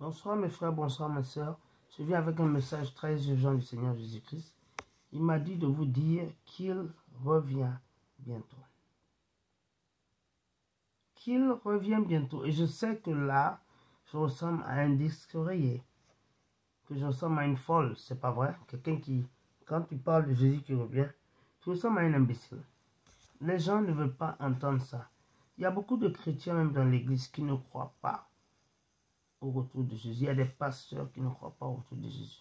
Bonsoir mes frères, bonsoir mes sœurs. Je viens avec un message très urgent du Seigneur Jésus-Christ. Il m'a dit de vous dire qu'il revient bientôt. Qu'il revient bientôt. Et je sais que là, je ressemble à un disque rayé. Que je ressemble à une folle, c'est pas vrai? Quelqu'un qui, quand tu parles de Jésus qui revient, tu ressembles à un imbécile. Les gens ne veulent pas entendre ça. Il y a beaucoup de chrétiens même dans l'église qui ne croient pas au retour de Jésus. Il y a des pasteurs qui ne croient pas au retour de Jésus.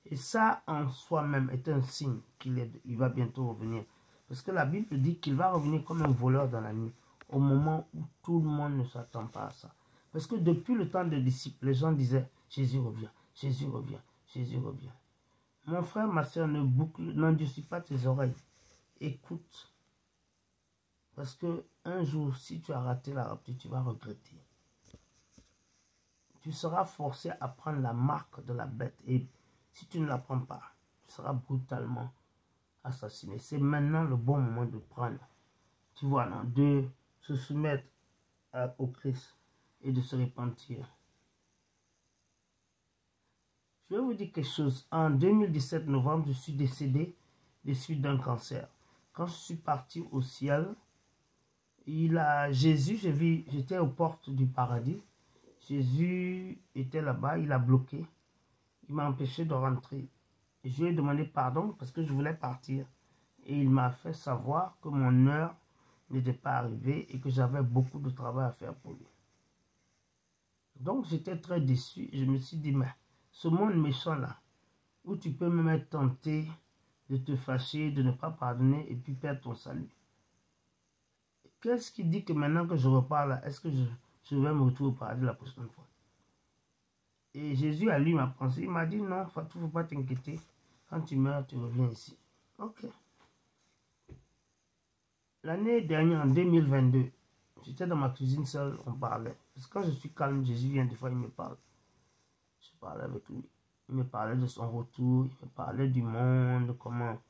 Et ça, en soi-même, est un signe qu'il va bientôt revenir. Parce que la Bible dit qu'il va revenir comme un voleur dans la nuit, au moment où tout le monde ne s'attend pas à ça. Parce que depuis le temps des disciples, les gens disaient, Jésus revient, Jésus revient, Jésus revient. Mon frère, ma soeur, n'endurcis pas tes oreilles. Écoute. Parce que un jour, si tu as raté la rapture, tu vas regretter. Tu seras forcé à prendre la marque de la bête. Et si tu ne la prends pas, tu seras brutalement assassiné. C'est maintenant le bon moment de prendre. Tu vois, non, de se soumettre au Christ et de se repentir. Je vais vous dire quelque chose. En 2017 novembre, je suis décédé des suites d'un cancer. Quand je suis parti au ciel, Jésus, j'étais aux portes du paradis. Jésus était là-bas, il a bloqué. Il m'a empêché de rentrer. Et je lui ai demandé pardon parce que je voulais partir. Et il m'a fait savoir que mon heure n'était pas arrivée et que j'avais beaucoup de travail à faire pour lui. Donc j'étais très déçu et je me suis dit, mais ce monde méchant là, où tu peux même être tenté de te fâcher, de ne pas pardonner et puis perdre ton salut. Qu'est-ce qui dit que maintenant que je repars là, est-ce que je vais me retrouver au paradis la prochaine fois? Et Jésus a lu ma pensée. Il m'a dit, non, Fatou, il ne faut pas t'inquiéter. Quand tu meurs, tu reviens ici. Ok. L'année dernière, en 2022, j'étais dans ma cuisine seule, on parlait. Parce que quand je suis calme, Jésus vient, des fois, il me parle. Je parlais avec lui. Il me parlait de son retour, il me parlait du monde, comment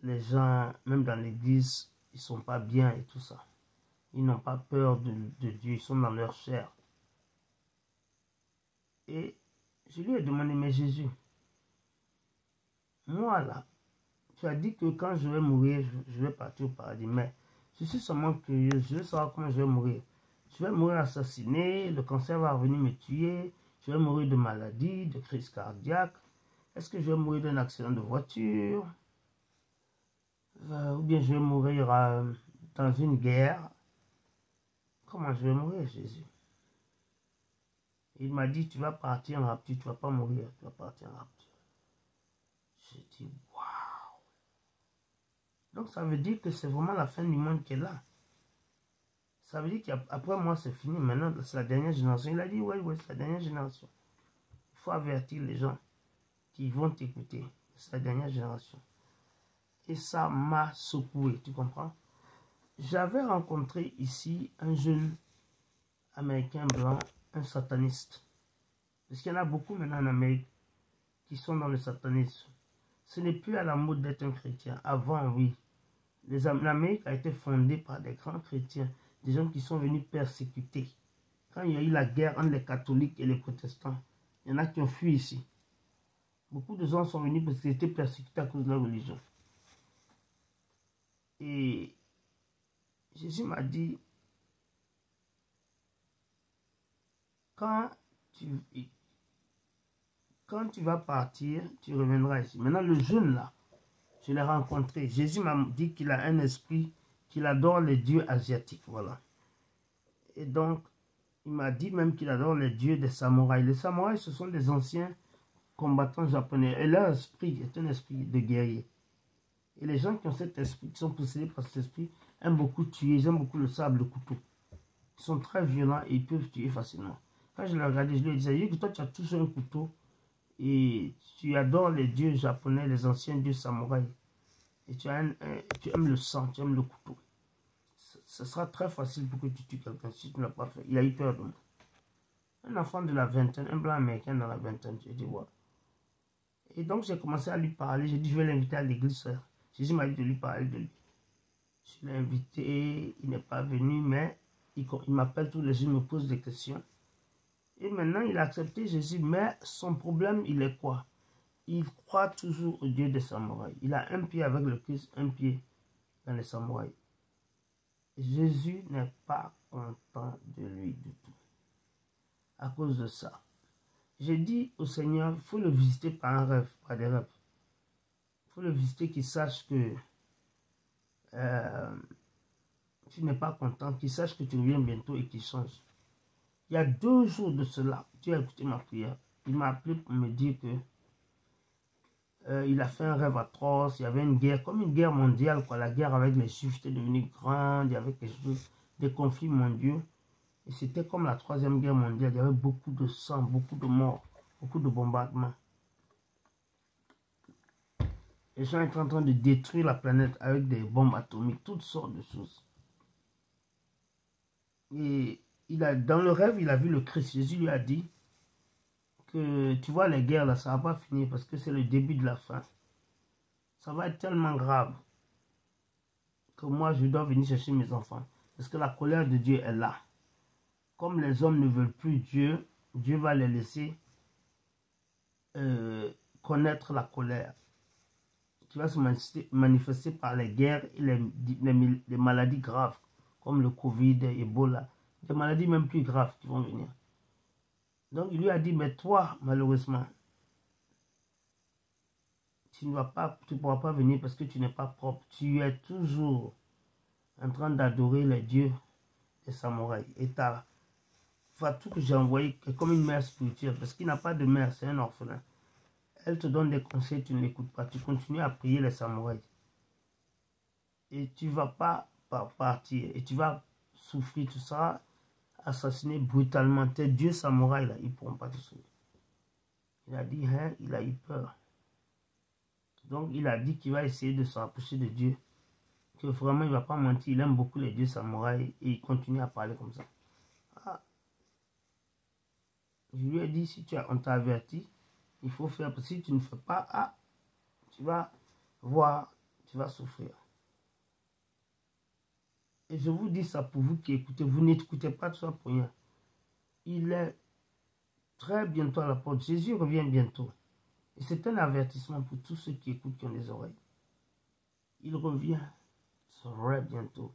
les gens, même dans l'église, ils ne sont pas bien et tout ça. Ils n'ont pas peur de Dieu, ils sont dans leur chair. Et je lui ai demandé, mais Jésus, moi là, tu as dit que quand je vais mourir, je vais partir au paradis, mais je suis seulement curieux, je veux savoir comment je vais mourir. Je vais mourir assassiné, le cancer va venir me tuer, je vais mourir de maladie, de crise cardiaque. Est-ce que je vais mourir d'un accident de voiture? Ou bien je vais mourir dans une guerre? Comment je vais mourir, Jésus? Il m'a dit, tu vas partir en rapture, tu ne vas pas mourir, tu vas partir en rapture. J'ai dit, waouh! Donc ça veut dire que c'est vraiment la fin du monde qui est là. Ça veut dire qu'après moi, c'est fini. Maintenant, c'est la dernière génération. Il a dit, ouais, c'est la dernière génération. Il faut avertir les gens qui vont t'écouter. C'est la dernière génération. Et ça m'a secoué, tu comprends? J'avais rencontré ici un jeune américain blanc, un sataniste. Parce qu'il y en a beaucoup maintenant en Amérique qui sont dans le satanisme. Ce n'est plus à la mode d'être un chrétien. Avant, oui. L'Amérique a été fondée par des grands chrétiens, des gens qui sont venus persécuter. Quand il y a eu la guerre entre les catholiques et les protestants, il y en a qui ont fui ici. Beaucoup de gens sont venus parce qu'ils étaient persécutés à cause de leur religion. Et Jésus m'a dit, quand tu vas partir, tu reviendras ici. Maintenant, le jeune là, je l'ai rencontré. Jésus m'a dit qu'il a un esprit, qu'il adore les dieux asiatiques. Voilà. Et donc, il m'a dit même qu'il adore les dieux des samouraïs. Les samouraïs, ce sont des anciens combattants japonais. Et leur esprit est un esprit de guerrier. Et les gens qui ont cet esprit, qui sont possédés par cet esprit, aiment beaucoup tuer, ils aiment beaucoup le sable, le couteau. Ils sont très violents et ils peuvent tuer facilement. Quand je l'ai regardé, je lui ai dit, que toi tu as toujours un couteau et tu adores les dieux japonais, les anciens dieux samouraïs. Et tu aimes le sang, tu aimes le couteau. Ce sera très facile pour que tu tues quelqu'un si tu ne l'as pas fait. Il a eu peur de moi. Un enfant de la vingtaine, un blanc américain dans la vingtaine, j'ai dit, ouais. Et donc j'ai commencé à lui parler, j'ai dit, je vais l'inviter à l'église. Jésus m'a dit de lui parler de lui. Je l'ai invité, il n'est pas venu, mais il m'appelle tous les jours, il me pose des questions. Et maintenant, il a accepté Jésus, mais son problème, il est quoi? Il croit toujours au Dieu des samouraïs. Il a un pied avec le Christ, un pied dans les samouraïs. Jésus n'est pas content de lui du tout. À cause de ça, j'ai dit au Seigneur, il faut le visiter par un rêve, par des rêves. Il faut le visiter, qu'il sache que tu n'es pas content, qu'il sache que tu reviens bientôt et qu'il change. Il y a 2 jours de cela, Dieu a écouté ma prière. Il m'a appelé pour me dire que il a fait un rêve atroce, il y avait une guerre, comme une guerre mondiale, quoi. La guerre avec les Juifs était devenue grande, il y avait des conflits mondiaux. Et c'était comme la 3e guerre mondiale, il y avait beaucoup de sang, beaucoup de morts, beaucoup de bombardements. Les gens étaient en train de détruire la planète avec des bombes atomiques, toutes sortes de choses. Et dans le rêve, il a vu le Christ. Jésus lui a dit que, tu vois, les guerres là, ça va pas finir parce que c'est le début de la fin. Ça va être tellement grave que moi, je dois venir chercher mes enfants. Parce que la colère de Dieu est là. Comme les hommes ne veulent plus Dieu, Dieu va les laisser connaître la colère qui va se manifester par les guerres et les maladies graves, comme le Covid, Ebola, des maladies même plus graves qui vont venir. Donc il lui a dit, mais toi, malheureusement, tu ne pourras pas venir parce que tu n'es pas propre. Tu es toujours en train d'adorer les dieux des samouraïs. Et ta Fatou que j'ai envoyé est comme une mère spirituelle, parce qu'il n'a pas de mère, c'est un orphelin. Elle te donne des conseils, tu ne l'écoutes pas. Tu continues à prier les samouraïs. Et tu ne vas pas partir. Et tu vas souffrir. Tu seras assassiné brutalement. Tes dieux samouraïs, là, ils ne pourront pas te sauver. Il a dit, hein, il a eu peur. Donc, il a dit qu'il va essayer de se rapprocher de Dieu. Que vraiment, il ne va pas mentir. Il aime beaucoup les dieux samouraïs. Et il continue à parler comme ça. Ah. Je lui ai dit, si on t'a averti, il faut faire. Parce que si tu ne fais pas, ah, tu vas voir, tu vas souffrir. Et je vous dis ça pour vous qui écoutez. Vous n'écoutez pas de ça pour rien. Il est très bientôt à la porte. Jésus revient bientôt. Et c'est un avertissement pour tous ceux qui écoutent, qui ont des oreilles. Il revient très bientôt.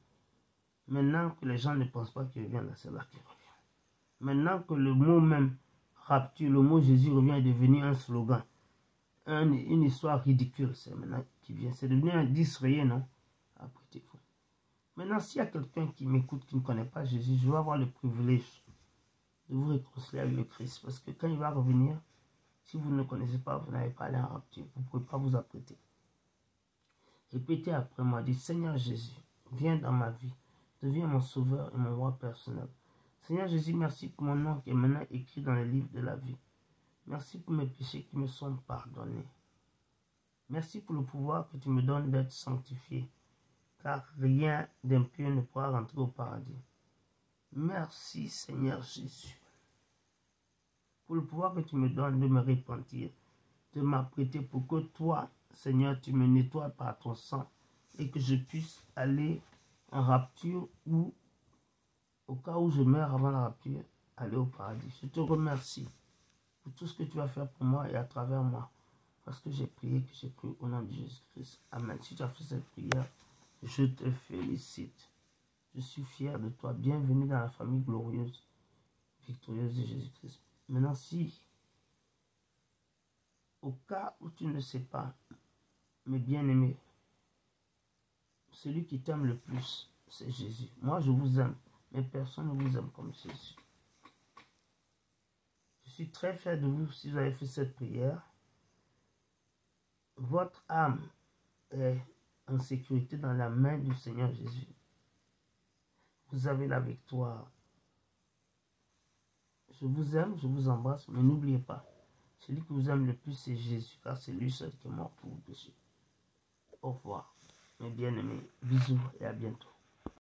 Maintenant que les gens ne pensent pas qu'il revient, là, c'est là qu'il revient. Maintenant que le mot même rapture, le mot Jésus revient est devenu un slogan. Une histoire ridicule, c'est maintenant qui vient. C'est devenu un disraillé, non? Apprêtez-vous. Maintenant, s'il y a quelqu'un qui m'écoute, qui ne connaît pas Jésus, je vais avoir le privilège de vous réconcilier avec le Christ. Parce que quand il va revenir, si vous ne le connaissez pas, vous n'avez pas l'air rapture. Vous ne pouvez pas vous apprêter. Répétez après moi, dites, Seigneur Jésus, viens dans ma vie. Deviens mon sauveur et mon roi personnel. Seigneur Jésus, merci pour mon nom qui est maintenant écrit dans le livre de la vie. Merci pour mes péchés qui me sont pardonnés. Merci pour le pouvoir que tu me donnes d'être sanctifié, car rien d'impur ne pourra rentrer au paradis. Merci Seigneur Jésus, pour le pouvoir que tu me donnes de me repentir, de m'apprêter pour que toi, Seigneur, tu me nettoies par ton sang et que je puisse aller en rapture ou, au cas où je meurs avant la rapture, aller au paradis. Je te remercie pour tout ce que tu vas faire pour moi et à travers moi. Parce que j'ai prié, que j'ai cru au nom de Jésus-Christ. Amen. Si tu as fait cette prière, je te félicite. Je suis fier de toi. Bienvenue dans la famille glorieuse, victorieuse de Jésus-Christ. Maintenant, si, au cas où tu ne sais pas, mes bien-aimés, celui qui t'aime le plus, c'est Jésus. Moi, je vous aime, mais personne ne vous aime comme Jésus. Je suis très fier de vous si vous avez fait cette prière. Votre âme est en sécurité dans la main du Seigneur Jésus. Vous avez la victoire. Je vous aime, je vous embrasse, mais n'oubliez pas, celui qui vous aime le plus, c'est Jésus, car c'est lui seul qui est mort pour vos péchés. Au revoir, mes bien-aimés. Bisous et à bientôt.